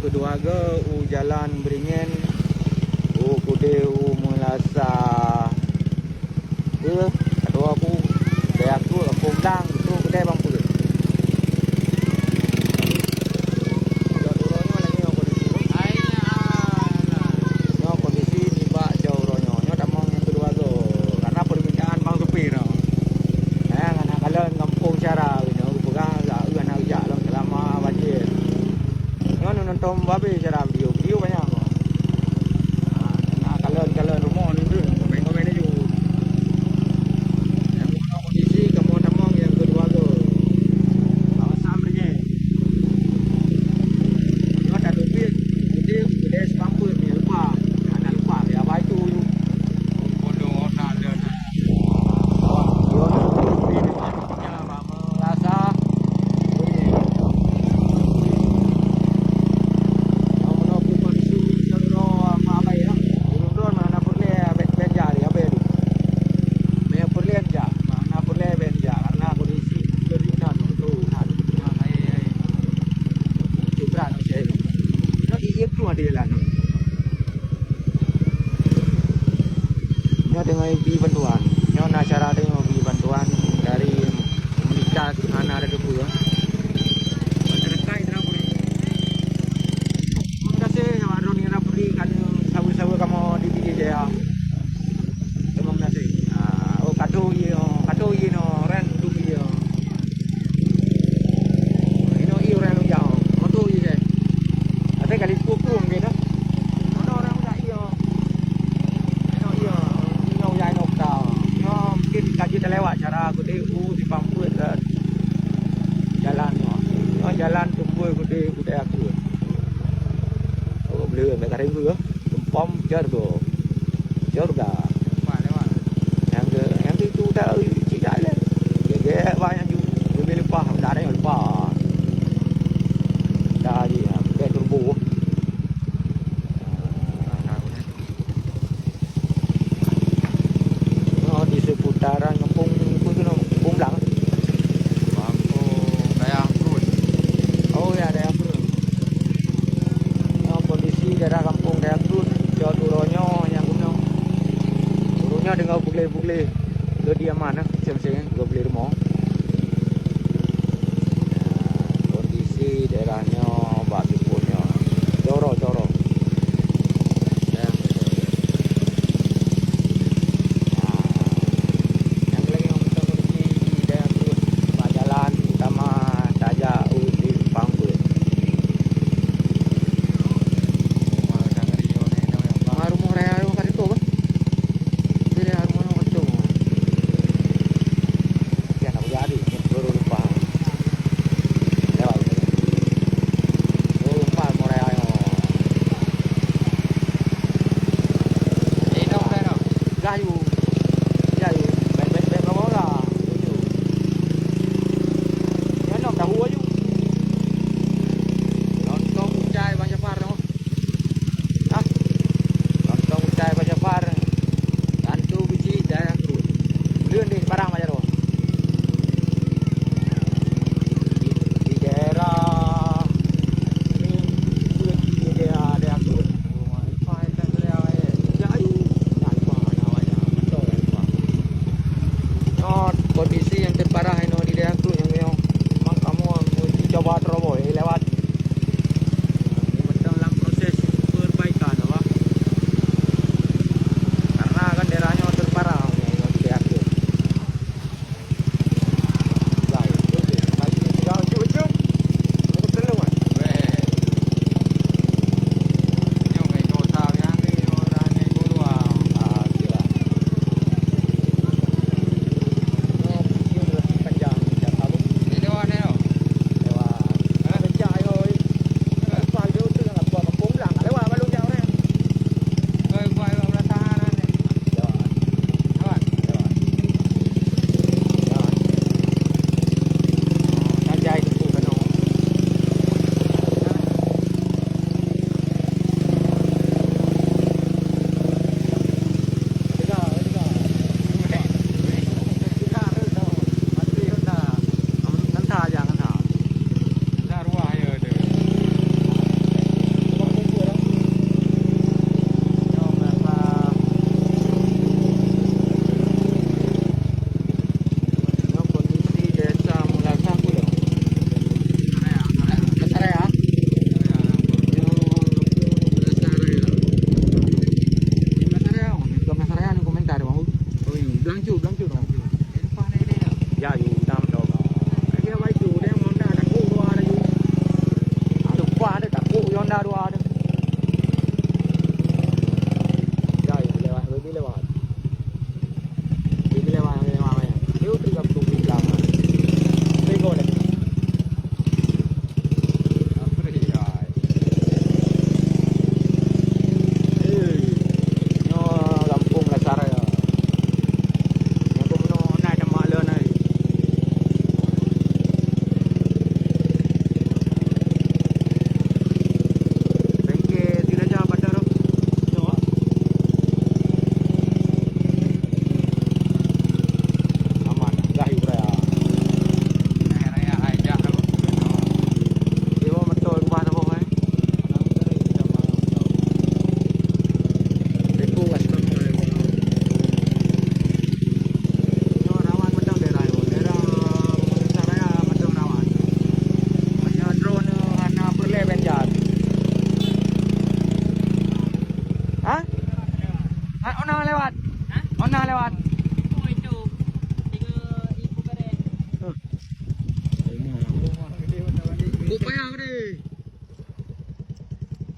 kedua ke jalan beringin kude melasa ke kedua aku kayak aku pondang itu kedai bang pun kondisi di bak jauh ronyo damang yang kedua ke karena permintaan bang supir anak kalian kampung cara ini pegang agak anak jalan selama banjir nonton babi cara video banyak kalian rumah ni tu komen ni juga yang kondisi kamu damang yang kedua ke kawasan beringin ada dupit jadi kedai sekampur ni lupa nak lupa dia apa itu bodoh nak ada dengan beri bantuan. Nyo nak cara dengan beri bantuan dari komunitas anak ada dua. Masyarakat dah boleh. Terima kasih sama Ron yang beri kan sabu-sabu kamu di video saya. Terima kasih. Oh kado ye no ren tu dia. Ino i ren lu jauh. Kado ye. Ada kali pukul gitu. Kaji terlewat cara kude di pamput dan jalan jalan tumpul kude aku beli mereka ribu pom jar go dah lewat yang itu dah tidak ada dia banyak juga lebih lupa dah ada yang lupa dah je kayak turbo di seputaran kampung Belang. Kayak Prun. Oh ya, daerah Prun. Kondisi daerah kampung daerah Prun, jauh turunnya yang gunung. Turunnya dengan bugle-bugle. Dia mana? Siang-siang juga beli rumah. Kondisi daerahnya bagi punya coro.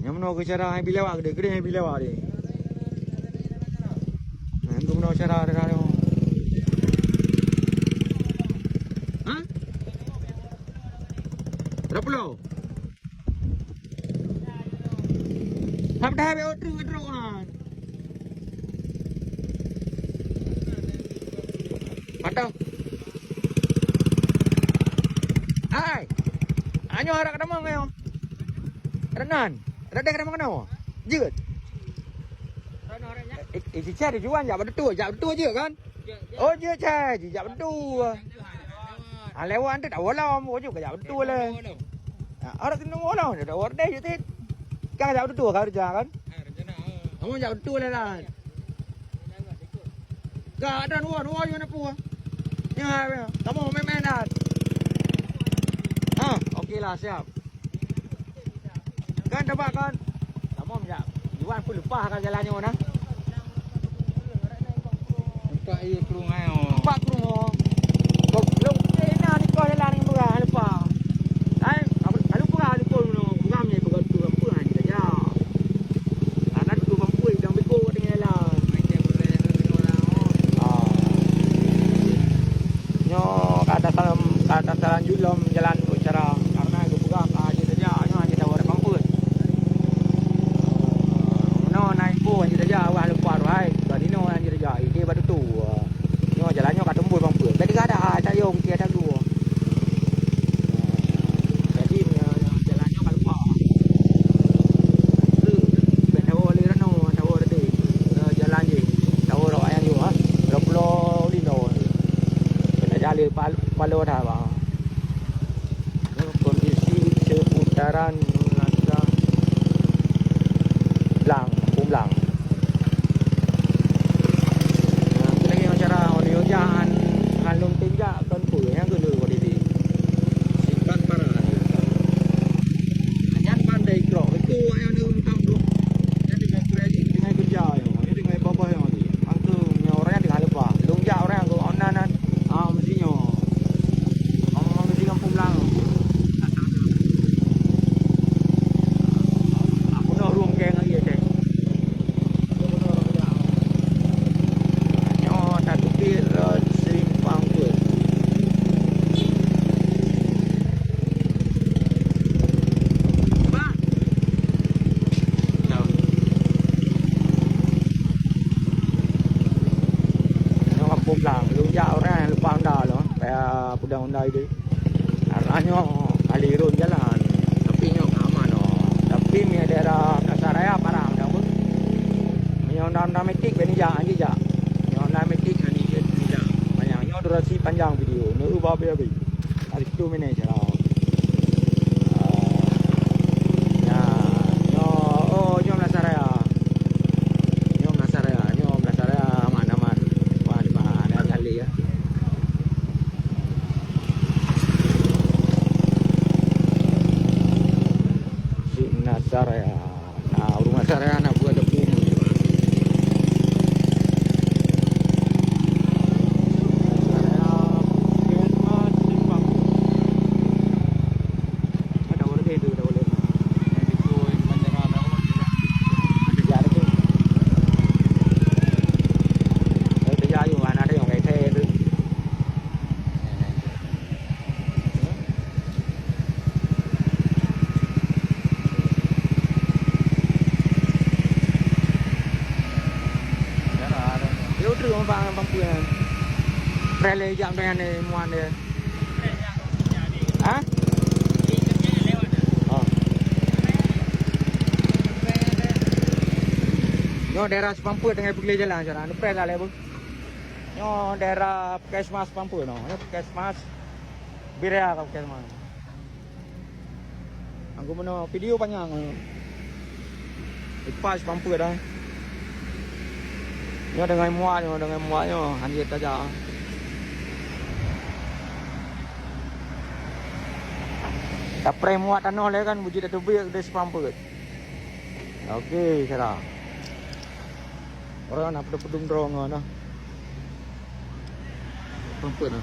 Yang mana ke cara yang bila awak gede yang bila awak ni. Yang mana cara dia dah. Ha? Berapa lo? Apa dah habis order kan? Patang. Hai. Anyo harap kat mana ngayo? Renan. Ada kat mana ngayo? Jeut. Renan orangnya. Si cari jual jak betul je kan? Oh je cari jak betul. Lewat tu tak walau mo je jak betul lah. Orang tu walau dah order je tit. Kan jak betul kerja kan? Kamu jak betul lah. Gak ada nuan je nak puas. Ya, kamu main dah. Okey lah, siap. Kan dapat kan? Kamu sekejap. Juan pun lupa kan jalannya mana? Nampak ia kerung ayo. Nampak kerung oh. Belum kena ni kau jalan ni bukan lupa. Hai, aku lupa dulu. Bukan ni bukan tu apa ni saja. Anak tu mampu dah bego dengan jalan. Nyo kata salam julom jalan cara karena itu bukan aja saja nyo aja dah orang mampu. No naik pun aja saja awak lupa right. Tadi no aja saja ini baru tu. Nyo jalannya kat tembus mampu. Tadi ada tak yo kita ada dua. Jadi jalannya kat lupa. Tahu lira no tahu ada jalan je. Tahu orang yang yo ha. Pulau Lino. Jalan Palo dah bang. Kondisi seputaran Melaka Pumblang. Kita lagi cara audio jangan halung tinjak kan pun yang dulu kondisi. Simpan parah. Jangan pandai krok itu yang ni utang tu. Yang dengan kredit dengan kerja yang. Ini dengan bawah yang ni. Angku ni orang yang tinggal lupa. Lungjak orang yang onanan. Mestinya. Mesti kampung Pumblang. Aku nak ruang geng lagi cek. Nyo tak tupir simpang tu. Ba. No. Nyo kampung Pumblang. Lungjak orang yang lupa anda loh. Kayak pudang-undai dia. Arahnya alirun jalan. Tapi nyo aman oh. Tapi ni daerah Kasaraya parah dah pun. Nyo undang metik benija aja. Nyo undang metik ani je benija. Banyak nyo durasi panjang video. No ubah be. Hari 2 minit je lah. Ya, nyo nyo Kasaraya. Nyo Kasaraya aman. Wah, di mana ada kali ya. Nasaraya. Nah, rumah Nasaraya nak buat debu. Ada orang itu dah boleh. Itu banjaran apa? Ada jalan tu. Ada jalan mana ada yang kayak tu. Orang bang puan. Rele jam dengan ni muan dia. Ha? Oh. Nyo daerah Sepampu dengan pergi jalan cara. Anu prela le bu. Nyo daerah Kesmas Sepampu no. Nyo Kesmas Birea ka Kesmas. Aku meno video panjang. Ipas Sepampu dah. Nyo dengan muaknya anjir saja. Tak pernah muat tanah le kan buji dah tebik dia Sepampu. Okey, cara. Orang nak pedung-pedung drone nah. Sepampu nah.